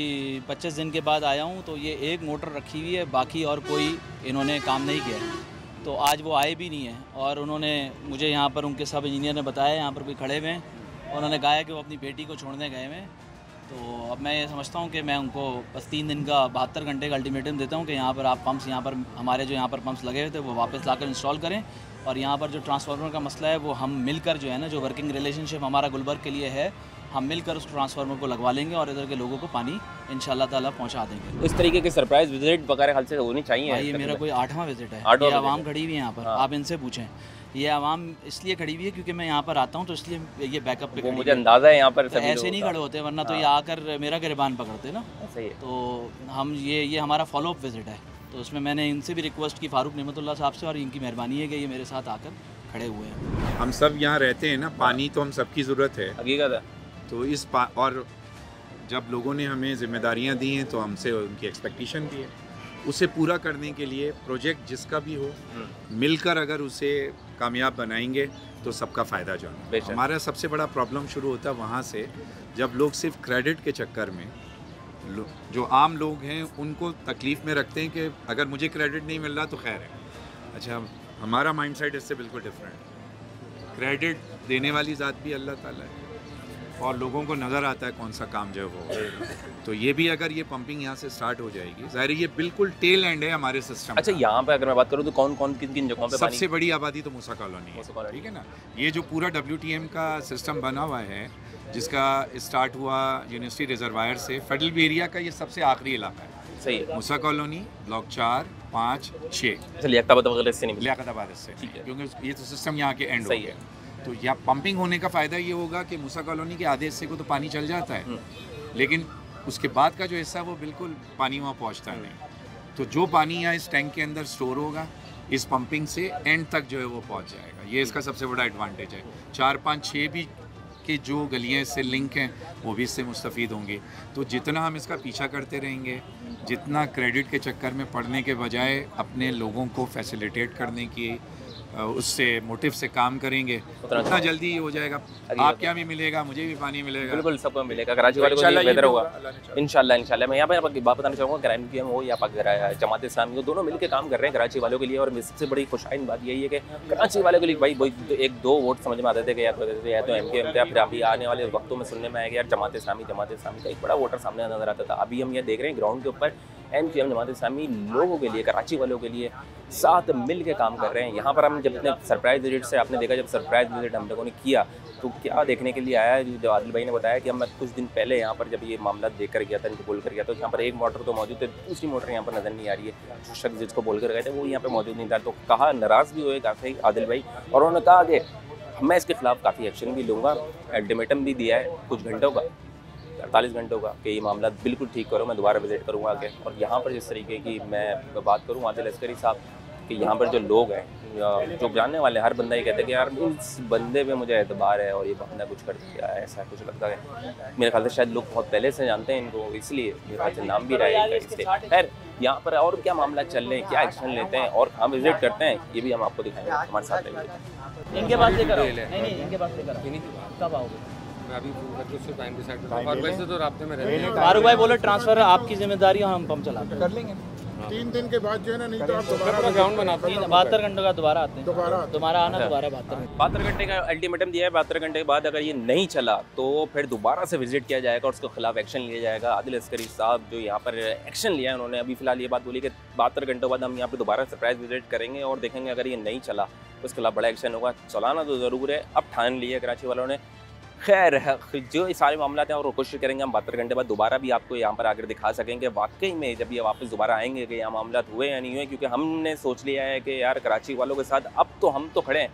25 दिन के बाद आया हूँ, तो ये एक मोटर रखी हुई है, बाकी और कोई इन्होंने काम नहीं किया है। तो आज वो आए भी नहीं है और उन्होंने मुझे यहाँ पर उनके सब इंजीनियर ने बताया, यहाँ पर कोई खड़े हुए हैं, उन्होंने कहा है कि वो अपनी बेटी को छोड़ने गए हैं। तो अब मैं ये समझता हूँ कि मैं उनको बस 3 दिन का 72 घंटे का अल्टीमेटम देता हूँ कि यहाँ पर आप पंप्स, यहाँ पर हमारे जो यहाँ पर पंप्स लगे हुए थे वो वापस लाकर इंस्टॉल करें। और यहाँ पर जो ट्रांसफार्मर का मसला है वो हम मिलकर जो है ना, जो वर्किंग रिलेशनशिप हमारा गुलबर्ग के लिए है, हम मिलकर उस ट्रांसफार्मर को लगवा लेंगे और इधर के लोगों को पानी इंशाल्लाह ताला पहुंचा देंगे। इस तरीके के सरप्राइज विजिट वगैरह हाल से होनी चाहिए। ये मेरा कोई 8वां विजिट है। ये आवाम खड़ी हुई है यहाँ पर, आप इनसे पूछें। ये आवाम इसलिए खड़ी हुई है क्योंकि मैं यहाँ पर आता हूँ, तो इसलिए ये बैकअप पे मुझे अंदाज़ा है यहाँ पर तो ऐसे नहीं खड़े होते, वरना तो ये आकर मेरा गिरबान पकड़ते ना। सही है। तो हम ये हमारा फॉलोअप विजिट है, तो उसमें मैंने इनसे भी रिक्वेस्ट की, फारूक नेमतुल्लाह साहब से, और इनकी मेहरबानी है कि ये मेरे साथ आकर खड़े हुए हैं। हम सब यहाँ रहते हैं ना, पानी तो हम सबकी ज़रूरत है, हकीकत है। तो और जब लोगों ने हमें जिम्मेदारियाँ दी हैं तो हमसे उनकी एक्सपेक्टेशन भी है, उसे पूरा करने के लिए प्रोजेक्ट जिसका भी हो मिलकर अगर उसे कामयाब बनाएंगे तो सबका फ़ायदा जो है। हमारा सबसे बड़ा प्रॉब्लम शुरू होता है वहाँ से, जब लोग सिर्फ क्रेडिट के चक्कर में, जो आम लोग हैं उनको तकलीफ़ में रखते हैं कि अगर मुझे क्रेडिट नहीं मिल रहा तो खैर है। अच्छा, हमारा माइंडसेट इससे बिल्कुल डिफरेंट है। क्रेडिट देने वाली ज़ात भी अल्लाह ताला है और लोगों को नज़र आता है कौन सा काम जो है वो। तो ये भी अगर ये पंपिंग यहाँ से स्टार्ट हो जाएगी, ज़ाहिर ये बिल्कुल टेल एंड है हमारे सिस्टम। अच्छा, यहाँ पे अगर मैं बात करूँ तो कौन कौन किन किन जगहों पे सबसे बड़ी आबादी तो मूसा कॉलोनी है, ठीक है ना। ये जो पूरा WTM का सिस्टम बना हुआ है, जिसका स्टार्ट हुआ यूनिवर्सिटी रिजर्वायर से, फेडरल एरिया का ये सबसे आखिरी इलाका है। सही है। मूसा कॉलोनी, ब्लॉक 4, 5, 6 लियाकताबाद वगैरह से नहीं, लियाकताबाद से, क्योंकि ये तो सिस्टम यहाँ के एंड हो गया। तो यहाँ पंपिंग होने का फ़ायदा ये होगा कि मूसा कॉलोनी के आधे हिस्से को तो पानी चल जाता है, लेकिन उसके बाद का जो हिस्सा वो बिल्कुल पानी वहाँ पहुँचता नहीं। तो जो पानी यहाँ इस टैंक के अंदर स्टोर होगा, इस पंपिंग से एंड तक जो है वो पहुँच जाएगा। ये इसका सबसे बड़ा एडवांटेज है। 4, 5, 6 भी के जो गलियाँ इससे लिंक हैं वो भी इससे मुस्तफ़ीद होंगे। तो जितना हम इसका पीछा करते रहेंगे, जितना क्रेडिट के चक्कर में पड़ने के बजाय अपने लोगों को फैसिलिटेट करने की उससे मोटिव से काम करेंगे, उतना जल्दी हो जाएगा। आप क्या भी मिलेगा, मुझे भी पानी मिलेगा, बिल्कुल सबको मिलेगा। कराची वाले को बेहतर होगा इंशाल्लाह। मैं यहाँ पर आपकी बात बताना चाहूँगा, क्राइम की हो या जमात इस्लामी हो, दोनों मिलकर काम कर रहे हैं कराची वालों के लिए। और सबसे बड़ी खुशाइन बात यही है कि कराची वालों के लिए भाई 1-2 वोट समझ में आते थे कि या तो MK फिर अभी आने वाले वक्तों में सुनने में आएगा यार जमात इस्लामी का एक बड़ा वोटर सामने नजर आता था। अभी हम ये देख रहे हैं ग्राउंड के ऊपर MKM जमात इस्लामी लोगों के लिए, कराची वालों के लिए साथ मिल के काम कर रहे हैं। यहाँ पर हम जब अपने सरप्राइज विजिट से, आपने देखा जब सरप्राइज विजिट हम लोगों ने किया तो क्या देखने के लिए आया, जो आदिल भाई ने बताया कि हम कुछ दिन पहले यहाँ पर जब ये मामला देख कर गया था, इनको बोल कर गया, तो यहाँ पर एक मोटर तो मौजूद है, दूसरी मोटर यहाँ पर नज़र नहीं आ रही है। जो शख्स जिसको बोल कर गए थे वो यहाँ पर मौजूद नहीं था, तो कहा नाराज़ भी हुए काफ़ी आदिल भाई, और उन्होंने कहा कि मैं इसके खिलाफ काफ़ी एक्शन भी लूँगा। अल्टीमेटम भी दिया है कुछ घंटों का, 48 घंटों का, कि ये मामला बिल्कुल ठीक करो, मैं दोबारा विजिट करूँगा आके। और यहाँ पर जिस तरीके की मैं बात करूँ आदिल अस्करी साहब कि यहाँ पर जो लोग हैं जो जानने वाले, हर बंदा ये कहता है कि यार इस बंदे पे मुझे एतबार है और ये बंदा कुछ कर दिया है, ऐसा कुछ लगता है। मेरे ख्याल से शायद लोग बहुत पहले से जानते हैं इनको, इसलिए मेरे ख्याल से नाम भी रहा है इससे। खैर यहाँ पर और क्या मामला चल रहे हैं, क्या एक्शन लेते हैं और हम विजिट करते हैं, ये भी हम आपको दिखाएंगे। हमारे साथ रहिए। इनके पास लेकर नहीं, इनके पास लेकर कब आओगे? मैं अभी उससे टाइम डिसाइड करूँगा और वैसे तो राब्ते में रहते हैं। फारूक भाई बोले ट्रांसफर आपकी जिम्मेदारी, हम पंप चलाते कर लेंगे 3 दिन के बाद जो है ना, नहीं तो आप दोबारा ग्राउंड बनाते हैं। 72 घंटों का दोबारा आते हैं, दोबारा आना, दोबारा 72 घंटे का अल्टीमेटम दिया है। 72 घंटे के बाद अगर ये नहीं चला तो फिर दोबारा से विजिट किया जाएगा और उसके खिलाफ एक्शन लिया जाएगा। आदिल अस्करी साहब जो यहाँ पर एक्शन लिया है, उन्होंने अभी फिलहाल ये बात बोली कि 72 घंटों बाद हम यहाँ पर दोबारा सरप्राइज विजिट करेंगे और देखेंगे अगर ये नहीं चला तो उसके खिलाफ बड़ा एक्शन होगा। चलाना तो ज़रूर है, अब ठान लिया कराची वालों ने। खैर जो ये सारे मामला हैं और कोशिश करेंगे हम 72 घंटे बाद दोबारा भी आपको यहाँ पर आकर दिखा सकेंगे वाकई में जब ये वापस दोबारा आएंगे कि यहाँ मामला हुए या नहीं हुए। क्योंकि हमने सोच लिया है कि यार कराची वालों के साथ अब तो हम तो खड़े हैं।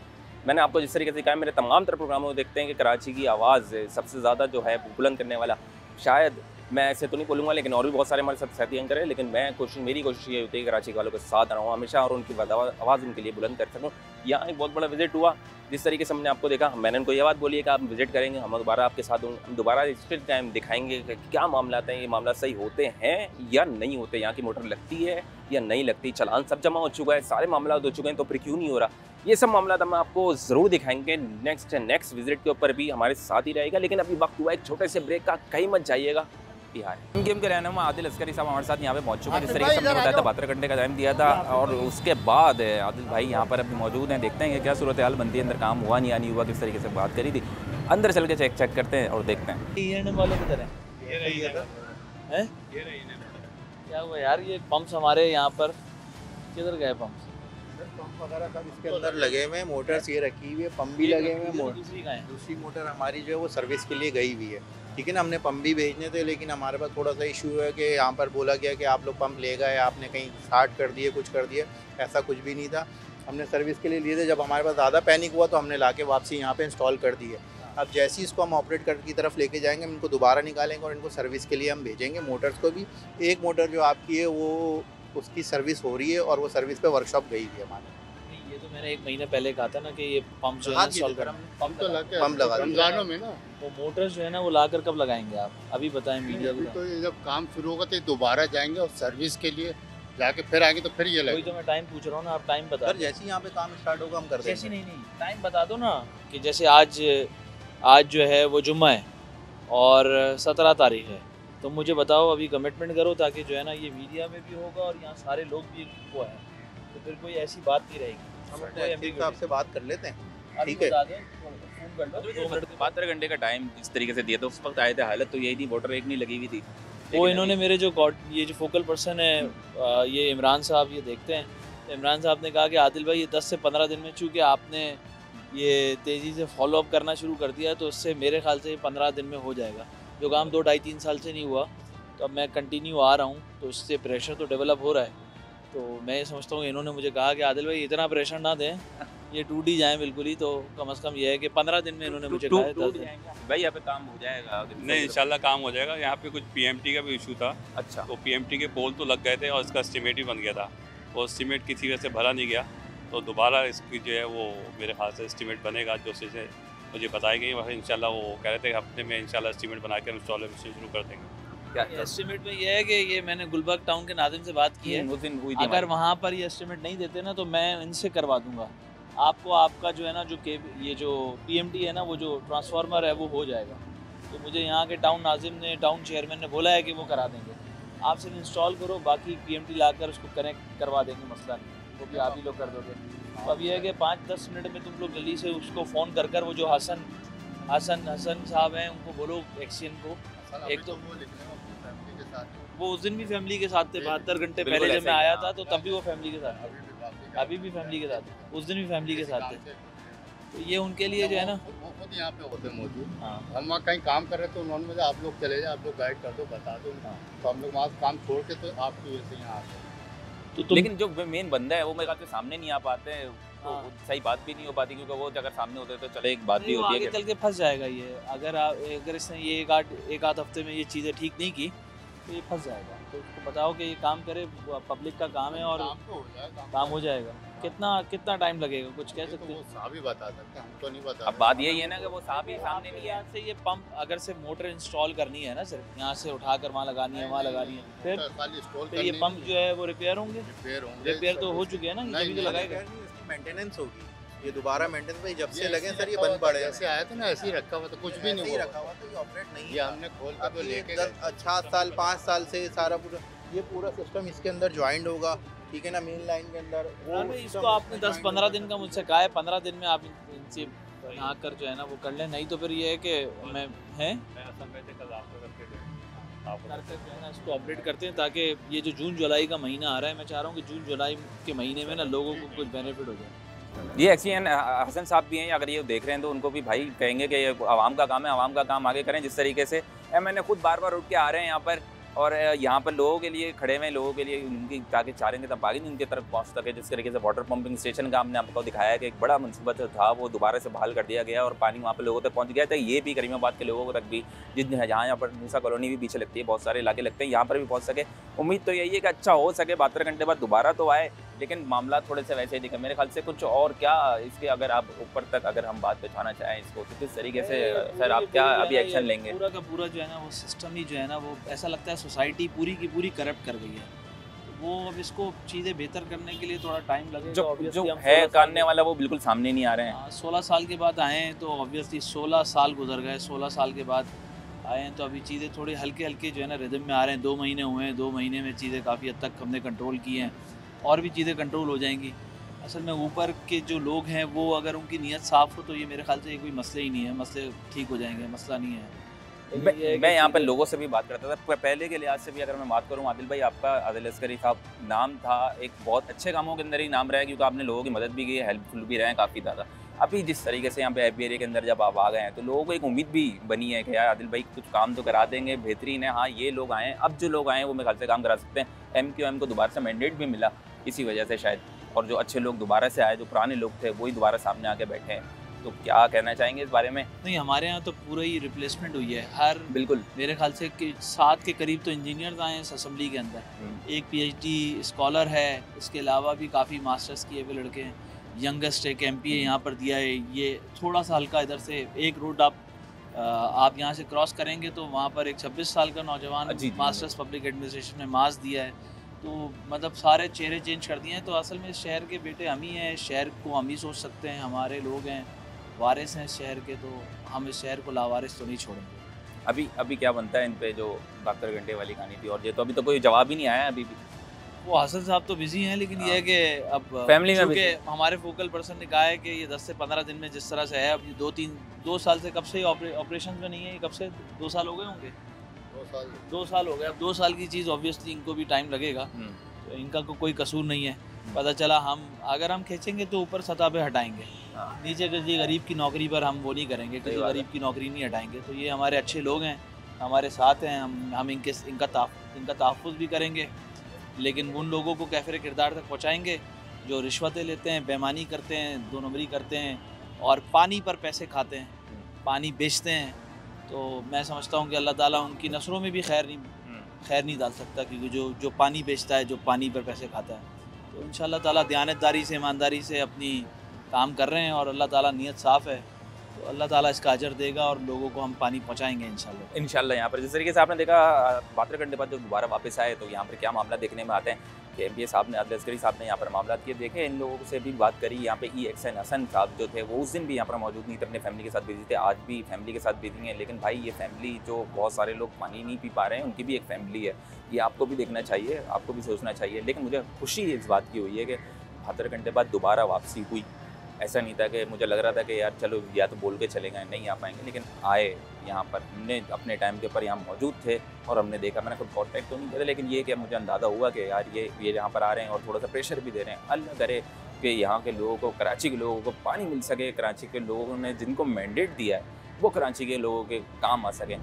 मैंने आपको जिस तरीके से कहा, मेरे तमाम तरह प्रोग्रामों में देखते हैं कि कराची की आवाज़ सबसे ज़्यादा जो है बुलंद करने वाला, शायद मैं ऐसे तो नहीं बोलूँगा लेकिन और भी बहुत सारे हमारे साथ साथी एंकर हैं, लेकिन मेरी कोशिश ये होती है कि कराची वालों के साथ रहूँ हमेशा और उनकी आवाज़ उनके लिए बुलंद कर सकूँ। यहाँ एक बहुत बड़ा विजिट हुआ, जिस तरीके से हमने आपको देखा, मैंने उनको ये बात बोली है कि आप विजिट करेंगे, हम दोबारा आपके साथ हम दोबारा इस टाइम दिखाएंगे कि क्या मामला हैं, ये मामला सही होते हैं या नहीं होते, यहाँ की मोटर लगती है या नहीं लगती, चलान सब जमा हो चुका है, सारे मामला हो चुके हैं, तो फिर क्यों नहीं हो रहा। ये सब मामला हम आपको ज़रूर दिखाएंगे नेक्स्ट विजिट के ऊपर भी हमारे साथ ही रहेगा। लेकिन अभी वक्त हुआ एक छोटे से ब्रेक का, कहीं मत जाइएगा। बिहार गेम के रहने में आदिल अस्करी साहब हमारे साथ यहाँ पे पहुँच चुके हैं। जिस तरीके से हमने बताया था 72 घंटे का टाइम दिया था और उसके बाद आदिल भाई यहाँ पर अभी मौजूद हैं। देखते हैं कि क्या सूरत हाल बनती है, अंदर काम हुआ नहीं हुआ, किस तरीके से बात करी थी, अंदर चल के चेक करते हैं और देखते हैं। वाले की तरह है क्या हुआ यार, ये पंप्स हमारे यहाँ पर किधर गए? पंप्स वगैरह सब इसके अंदर लगे हुए हैं, मोटर्स ये रखी हुई है, पंप भी लगे हुए हैं। दूसरी मोटर हमारी जो है वो सर्विस के लिए गई हुई है, ठीक है ना। हमने पंप भी भेजने थे लेकिन हमारे पास थोड़ा सा इशू है कि यहाँ पर बोला गया कि आप लोग पंप ले गए, आपने कहीं स्टार्ट कर दिए, कुछ कर दिए, ऐसा कुछ भी नहीं था। हमने सर्विस के लिए लिए थे, जब हमारे पास ज़्यादा पैनिक हुआ तो हमने ला के वापसी यहाँ पे इंस्टॉल कर दी है। अब जैसे ही इसको हम ऑपरेट कर की तरफ लेके जाएंगे, हम इनको दोबारा निकालेंगे और इनको सर्विस के लिए हम भेजेंगे। मोटर्स को भी, एक मोटर जो आपकी है वो उसकी सर्विस हो रही है और वो सर्विस पे वर्कशॉप गई हुई है हमारी। ये तो मैंने 1 महीने पहले कहा था ना कि ये पंप जो है इंस्टॉल कर, पंप लगा रमजानों में ना, वो मोटर्स जो है ना वो लाकर कब लगाएंगे आप? अभी बताएं मीडिया को। तो ये जब काम शुरू होगा तो दोबारा जाएंगे और सर्विस के लिए जाके फिर आएंगे, तो फिर ये वही तो मैं टाइम पूछ रहा हूँ ना, आप टाइम बता दो। जैसे ही यहाँ पे काम स्टार्ट होगा हम कर देंगे। जैसे नहीं टाइम बता दो ना, कि जैसे आज जो है वो जुम्मा है और 17 तारीख है, तो मुझे बताओ, अभी कमिटमेंट करो ताकि जो है ना ये मीडिया में भी होगा और यहाँ सारे लोग भी वो है, तो फिर कोई ऐसी बात नहीं रहेगी। हम आपसे बात कर लेते हैं, ठीक है। 72 घंटे का टाइम जिस तरीके से दिया था उस वक्त आए थे, हालत तो यही थी, मोटर एक नहीं लगी हुई थी। वो इन्होंने मेरे जो फोकल पर्सन है ये इमरान साहब, ये देखते हैं, तो इमरान साहब ने कहा कि आदिल भाई ये 10 से 15 दिन में, चूँकि आपने ये तेज़ी से फॉलो अप करना शुरू कर दिया तो उससे मेरे ख्याल से 15 दिन में हो जाएगा। जो काम 2, 2.5, 3 साल से नहीं हुआ, तो अब मैं कंटिन्यू आ रहा हूँ, तो उससे प्रेशर तो डेवलप हो रहा है। तो मैं ये समझता हूँ, इन्होंने मुझे कहा कि आदिल भाई इतना प्रेशर ना दें, ये टूट ही जाए बिल्कुल ही, तो कम से कम ये है कि 15 दिन में इन्होंने मुझे कहा है 10 दिन भाई यहाँ पे काम हो जाएगा। नहीं, इंशाल्लाह काम हो जाएगा। यहाँ पे कुछ पीएमटी का भी इशू था। अच्छा, तो पीएमटी के पोल तो लग गए थे और इसका एस्टिमेट भी बन गया था, और एस्टिमेट किसी वजह से भरा नहीं गया, तो दोबारा इसकी जो है वो मेरे ख्याल से एस्टिमेट बनेगा, जो चीज़ें मुझे बताई गई वह इंशाल्लाह वो कह रहे थे हफ्ते में इंशाल्लाह एस्टिमेट बना कर इंस्टॉलेशन शुरू कर देंगे। एस्टिमेट में ये है कि ये मैंने गुलबर्ग टाउन के नादिम से बात की है, उस दिन हुई थी अगर वहाँ पर ये एस्टिमेट नहीं देते ना तो मैं इनसे करवा दूंगा आपको, आपका जो है ना ये जो पीएमटी है ना, वो जो ट्रांसफार्मर है वो हो जाएगा। तो मुझे यहाँ के टाउन नाजिम ने, टाउन चेयरमैन ने बोला है कि वो करा देंगे, आप सिर्फ इंस्टॉल करो, बाकी पीएमटी लाकर उसको कनेक्ट करवा देंगे, मसला नहीं, वो भी आप ही लोग कर दोगे। तो अब ये है कि 5-10 मिनट में तुम लोग जल्दी से उसको फ़ोन कर वो जो हसन साहब हैं उनको बोलो, एक्सीएन को, एक तो वो उस दिन भी फैमिली के साथ थे, 72 घंटे पहले जब मैं आया था तो तब भी वो फैमिली के साथ थे, अभी भी फैमिली के साथ, उस दिन भी फैमिली के साथ थे। तो ये उनके लिए जो है ना, वो खुद यहाँ पे होते मौजूद। हाँ, हम वहाँ कहीं काम कर रहे तो उन्होंने मुझे आप लोग चले जाए, आप लोग गाइड कर दो, बता दो, तो हम लोग वहाँ काम छोड़ के तो आपकी वजह से यहाँ आते हैं। तो लेकिन जो मेन बंदा है वो मेरे ख्याल से सामने नहीं आ पाते हैं, तो हाँ। सही बात भी नहीं हो पाती, क्योंकि वो अगर सामने होते तो चले एक बात भी नहीं, वो होती आगे है चल के फंस जाएगा ये। अगर इसने ये एक आध हफ्ते में ये चीज़ें ठीक नहीं की तो ये फंस जाएगा। तो उसको बताओ कि ये काम करे, पब्लिक का काम है और काम हो जाएगा। कितना टाइम लगेगा, कुछ कह सकते हैं? साहब ही बता सकते हैं, हम तो नहीं बता। अब बात यही है ना कि वो साहब ही सामने नहीं है। यहाँ से ये पंप अगर से मोटर इंस्टॉल करनी है ना, सिर्फ यहाँ से उठाकर वहाँ लगानी है, वहाँ लगानी है, फिर ये पंप जो है वो रिपेयर होंगे। रिपेयर तो हो चुके हैं ना, तभी तो लगाएगा। इसकी मेंटेनेंस होगी, ये दोबारा मेंटेनेंस भाई जब से लगे सर ये बंद पड़े हैं। ऐसे आया था ना, ऐसे ही रखा हुआ था, कुछ भी नहीं रखा हुआ तो ये ऑपरेट नहीं ये हमने खोल कर अब तो ये लेके 7 साल 5 साल से सारा पूरा सिस्टम इसके अंदर ज्वाइंट होगा, ठीक है ना, मेन लाइन के अंदर। हाँ भाई, इसको आपने 10-15 दिन का मुझसे कहा है, 15 दिन में आप इनसे यहाँ कर जो है ना वो कर लें, नहीं तो फिर ये है कि मैं करके जो है ना इसको अपडेट करते हैं, ताकि ये जो जून जुलाई का महीना आ रहा है, मैं चाह रहा हूँ कि जून जुलाई के महीने में ना लोगों को कुछ बेनिफिट हो जाए। ये एक्सीएन हसन साहब भी हैं, अगर ये देख रहे हैं तो उनको भी भाई कहेंगे कि ये आवाम का काम है, आवाम का काम आगे करें जिस तरीके से। मैंने खुद बार उठ के आ रहे हैं यहाँ पर, और यहाँ पर लोगों के लिए खड़े हुए हैं, लोगों के लिए उनकी ताकि चारेंगे तब पानी उनकी तरफ पहुँच सके। जिस तरीके से वाटर पंपिंग स्टेशन का हमने आपको दिखाया है कि एक बड़ा मुसीबत था, वो दोबारा से बहाल कर दिया गया और पानी वहाँ पर लोगों तक पहुँच गया था। ये भी करीमाबाद के लोगों तक भी, जिन जहाँ यहाँ पर मूसा कॉलोनी भी पीछे लगती है, बहुत सारे इलाके लगते हैं, यहाँ पर भी पहुँच सके। उम्मीद तो यही है कि अच्छा हो सके, 72 घंटे बाद दोबारा तो आए, लेकिन मामला थोड़े से वैसे ही दिखे मेरे ख्याल से। कुछ और क्या इसके अगर आप ऊपर तक अगर हम बात पहुँचाना चाहें इसको, तो किस तरीके से सर आप क्या अभी एक्शन लेंगे? पूरा का पूरा जो है ना वो सिस्टम ही जो है ना वो ऐसा लगता है सोसाइटी पूरी की पूरी करप्ट कर गई है। तो वो अब इसको चीज़ें बेहतर करने के लिए थोड़ा टाइम लगेगा। जो है करने वाला वो बिल्कुल सामने नहीं आ रहे हैं। 16 साल के बाद आए हैं तो ऑब्वियसली 16 साल गुजर गए, 16 साल के बाद आए हैं तो अभी चीज़ें थोड़ी हल्के जो है ना रिदम में आ रहे हैं। 2 महीने हुए हैं, 2 महीने में चीज़ें काफ़ी हद तक हमने कंट्रोल की हैं और भी चीज़ें कंट्रोल हो जाएंगी। असल में ऊपर के जो लोग हैं वो अगर उनकी नीयत साफ़ हो तो ये मेरे ख्याल से कोई मसले ही नहीं है, मसले ठीक हो जाएंगे, मसला नहीं है। मैं यहाँ पर लोगों से भी बात करता था, पहले के लिहाज से भी अगर मैं बात करूँ, आदिल भाई आपका, आदिल अस्करी साहब नाम था, एक बहुत अच्छे कामों के अंदर ही नाम रहा है, क्योंकि आपने लोगों की मदद भी की है, हेल्पफुल भी रहे हैं काफ़ी ज़्यादा। अभी जिस तरीके से यहाँ पे एफ एरिया के अंदर जब आप आ गए हैं तो लोगों को एक उम्मीद भी बनी है कि यार आदिल भाई कुछ काम तो करा देंगे, बेहतरीन है। हाँ, ये लोग आए हैं, अब जो लोग आए हैं वो मेरे ख्याल से काम करा सकते हैं। MQM को दोबारा से मैंडेट भी मिला इसी वजह से शायद, और जो अच्छे लोग दोबारा से आए, जो पुराने लोग थे वही दोबारा सामने आके बैठे हैं। तो क्या कहना चाहेंगे इस बारे में? नहीं, हमारे यहाँ तो पूरा ही रिप्लेसमेंट हुई है। हर बिल्कुल मेरे ख्याल से 7 के करीब तो इंजीनियर्स आए हैं इस असेंबली के अंदर। एक PhD स्कॉलर है, इसके अलावा भी काफ़ी मास्टर्स किए हुए लड़के हैं। यंगेस्ट एक MPA यहाँ पर दिया है। ये थोड़ा सा हल्का इधर से एक रोड आप यहाँ से क्रॉस करेंगे तो वहाँ पर एक 26 साल का नौजवान मास्टर्स पब्लिक एडमिनिस्ट्रेशन में मास दिया है। तो मतलब सारे चेहरे चेंज कर दिए हैं। तो असल में शहर के बेटे हम ही हैं, शहर को हम ही सोच सकते हैं, हमारे लोग हैं, वारिस हैं शहर के, तो हम इस शहर को लावारिस तो नहीं छोड़ेंगे। अभी क्या बनता है इन पे जो 72 घंटे वाली कहानी थी, और ये तो अभी तो कोई जवाब ही नहीं आया अभी भी। वो हसन साहब तो बिजी हैं, लेकिन ये है कि अब फैमिली में क्योंकि हमारे फोकल पर्सन ने कहा है कि ये 10 से 15 दिन में जिस तरह से है, अब ये 2 साल से कब से ऑपरेशन में नहीं है, कब से 2 साल हो गए होंगे? 2 साल हो गए। अब 2 साल की चीज़ ऑब्वियसली इनको भी टाइम लगेगा, तो इनका कोई कसूर नहीं है। पता चला अगर हम खींचेंगे तो ऊपर सतह पे हटाएंगे, नीचे किसी गरीब की नौकरी पर हम वो नहीं करेंगे, किसी गरीब की नौकरी नहीं हटाएंगे। तो ये हमारे अच्छे लोग हैं, हमारे साथ हैं, हम इनका तहफ़्फ़ुज़ भी करेंगे, लेकिन उन लोगों को कैफ़िर किरदार तक पहुँचाएँगे जो रिश्वतें लेते हैं, बेईमानी करते हैं, 2 नंबरी करते हैं और पानी पर पैसे खाते हैं, पानी बेचते हैं। तो मैं समझता हूँ कि अल्लाह ताला उनकी नस्रों में भी खैर नहीं डाल सकता, क्योंकि जो पानी बेचता है, जो पानी पर पैसे खाता है। तो इंशाअल्लाह ताला दयानतदारी से, ईमानदारी से अपनी काम कर रहे हैं और अल्लाह ताला नीयत साफ़ है, तो अल्लाह ताला इसका अजर देगा और लोगों को हम पानी पहुँचाएँगे इंशाअल्लाह। यहाँ पर जिस तरीके से आपने देखा 72 घंटे बाद जब दोबारा वापस आए तो यहाँ पर क्या मामला देखने में आते हैं कि MPA साहब ने, आदिल अस्करी साहब ने यहाँ पर मामला किए देखे, इन लोगों से भी बात करी। यहाँ पे EXN हसन साहब जो थे वो उस दिन भी यहाँ पर मौजूद नहीं थे, अपने फैमिली के साथ बिजी थे, आज भी फैमिली के साथ बिजी हैं। लेकिन भाई ये फैमिली जो बहुत सारे लोग पानी नहीं पी पा रहे हैं, उनकी भी एक फैमिली है, ये आपको भी देखना चाहिए, आपको भी सोचना चाहिए। लेकिन मुझे खुशी इस बात की हुई है कि 72 घंटे बाद दोबारा वापसी हुई। ऐसा नहीं था कि मुझे लग रहा था कि यार चलो या तो बोल के चले गए, नहीं आ पाएंगे, लेकिन आए यहाँ पर। हमने अपने टाइम के ऊपर यहाँ मौजूद थे और हमने देखा, मैंने खुद कॉन्टैक्ट तो नहीं किया, लेकिन ये कि मुझे अंदाज़ा हुआ कि यार ये यहाँ पर आ रहे हैं और थोड़ा सा प्रेशर भी दे रहे हैं। अल्लाह करे कि यहाँ के लोगों को, कराची के लोगों को पानी मिल सके, कराची के लोगों ने जिनको मैंडेट दिया है वो कराची के लोगों के काम आ सकें।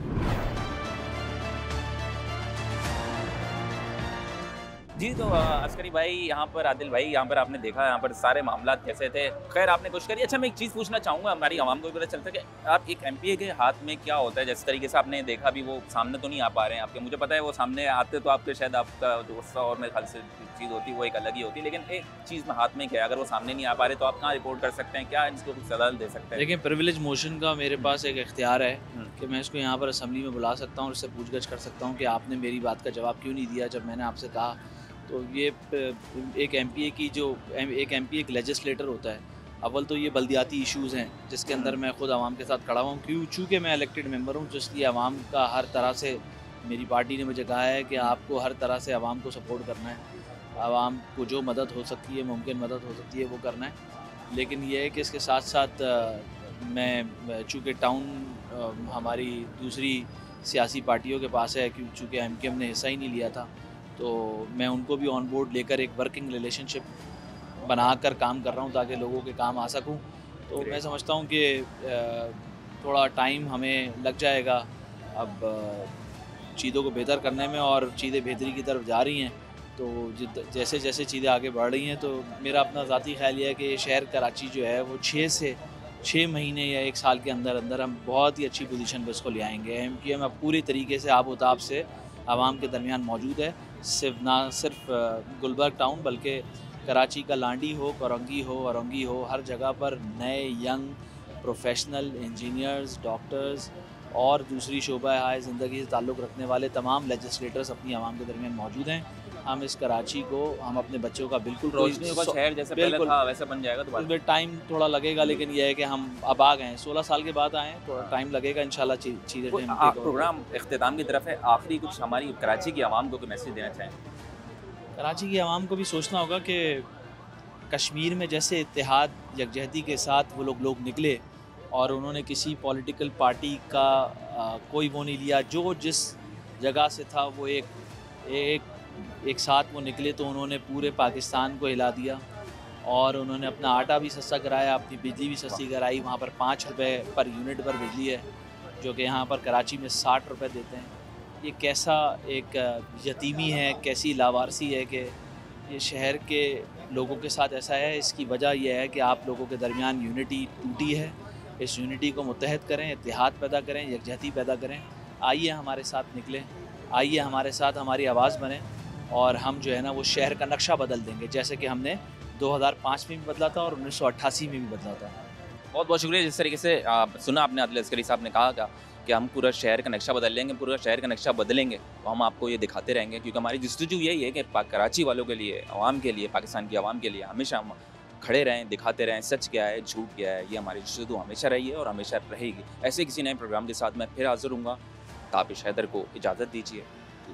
जी तो अस्करी भाई यहाँ पर, आदिल भाई यहाँ पर आपने देखा यहाँ पर सारे मामला कैसे थे, खैर आपने कुछ करी। अच्छा मैं एक चीज़ पूछना चाहूँगा, हमारी आवाम को भी पता चलता है कि आप एक एमपीए के हाथ में क्या होता है। जिस तरीके से आपने देखा अभी वो सामने तो नहीं आ पा रहे हैं आपके, मुझे पता है वो सामने आते तो आपके शायद आपका जो गुस्सा और मेरे ख्याल से चीज़ होती है वो एक अलग ही होती है, लेकिन एक चीज़ में हाथ में क्या है, अगर वो सामने नहीं आ पा रहे तो आप कहाँ रिपोर्ट कर सकते हैं, क्या इसको कुछ सलाह दे सकते हैं? देखिए प्रिविलेज मोशन का मेरे पास एक इख्तियार है कि मैं इसको यहाँ पर असम्बली में बुला सकता हूँ और उससे पूछगछ कर सकता हूँ कि आपने मेरी बात का जवाब क्यों नहीं दिया जब मैंने आपसे कहा। तो ये एक एमपीए की जो एक एमपी एक लेजिस्लेटर होता है, अव्वल तो ये बल्दियाती इश्यूज़ हैं जिसके अंदर मैं ख़ुद आवाम के साथ खड़ा हूँ, चूँकि मैं इलेक्टेड मेंबर हूँ, जिसलिए आवाम का हर तरह से, मेरी पार्टी ने मुझे कहा है कि आपको हर तरह से आवाम को सपोर्ट करना है, आवाम को जो मदद हो सकती है, मुमकिन मदद हो सकती है वो करना है। लेकिन ये है कि इसके साथ साथ मैं चूँकि टाउन हमारी दूसरी सियासी पार्टियों के पास है, चूँकि एमकेएम ने हिस्सा ही नहीं लिया था, तो मैं उनको भी ऑन बोर्ड लेकर एक वर्किंग रिलेशनशिप बनाकर काम कर रहा हूँ ताकि लोगों के काम आ सकूँ। तो मैं समझता हूँ कि थोड़ा टाइम हमें लग जाएगा अब चीज़ों को बेहतर करने में, और चीज़ें बेहतरी की तरफ जा रही हैं। तो जैसे जैसे चीज़ें आगे बढ़ रही हैं तो मेरा अपना ज़ाती ख्याल ये है कि शहर कराची जो है वो 6 महीने या 1 साल के अंदर अंदर हम बहुत ही अच्छी पोजीशन पर इसको ले आएंगे। एमकेएम अब पूरी तरीके से आबोताब से आवाम के दरमियान मौजूद है, सिर्फ गुलबर्ग टाउन बल्कि कराची का लांडी हो, करंगी हो, औरंगी हो, हर जगह पर नए यंग प्रोफेशनल इंजीनियर्स, डॉक्टर्स और दूसरी शोबा हाय ज़िंदगी से ताल्लुक़ रखने वाले तमाम लेजिस्लेटर्स अपनी आवाम के दरमियान मौजूद हैं। हम इस कराची को, हम अपने बच्चों का बिल्कुल रोशनी का शहर जैसे पहले था वैसा बन जाएगा। तो उसमें टाइम थोड़ा लगेगा, लेकिन यह है कि हम अब आ गए हैं, 16 साल के बाद आए हैं, थोड़ा टाइम लगेगा इंशाल्लाह चीज़ें। प्रोग्राम इख्तिताम की तरफ है, आखिरी कुछ हमारी कराची की आवाम को मैसेज देना चाहें? कराची की आवाम को भी सोचना होगा कि कश्मीर में जैसे इत्तेहाद यकजहती के साथ वो लोग निकले और उन्होंने किसी पॉलिटिकल पार्टी का कोई वो नहीं लिया, जो जिस जगह से था वो एक साथ वो निकले, तो उन्होंने पूरे पाकिस्तान को हिला दिया और उन्होंने अपना आटा भी सस्ता कराया, अपनी बिजली भी सस्ती कराई। वहाँ पर 5 रुपये पर यूनिट पर बिजली है, जो कि यहाँ पर कराची में 60 रुपये देते हैं। ये कैसा एक यतीमी है, कैसी लावारसी है कि ये शहर के लोगों के साथ ऐसा है। इसकी वजह यह है कि आप लोगों के दरमियान यूनिटी टूटी है। इस यूनिटी को मुत्तहद करें, इत्तेहाद पैदा करें, यकजहती पैदा करें। आइए हमारे साथ निकलें, आइए हमारे साथ हमारी आवाज़ बने और हम जो है ना वो शहर का नक्शा बदल देंगे, जैसे कि हमने 2005 में भी बदला था और 1988 में भी बदला था। बहुत बहुत शुक्रिया। जिस तरीके से सुना आपने आदिल अस्करी साहब ने कहा कि हम पूरा शहर का नक्शा बदल लेंगे, पूरा शहर का नक्शा बदलेंगे तो हम आपको ये दिखाते रहेंगे, क्योंकि हमारी जस्तजू यही है कि कराची वालों के लिए, आवाम के लिए, पाकिस्तान की आवाम के लिए हमेशा हम खड़े रहें, दिखाते रहें सच क्या है, झूठ क्या है। ये हमारी जस्तजू हमेशा रही है और हमेशा रहेगी। ऐसे किसी नए प्रोग्राम के साथ मैं फिर हाजिर हूँगा। ताबिश हैदर को इजाज़त दीजिए।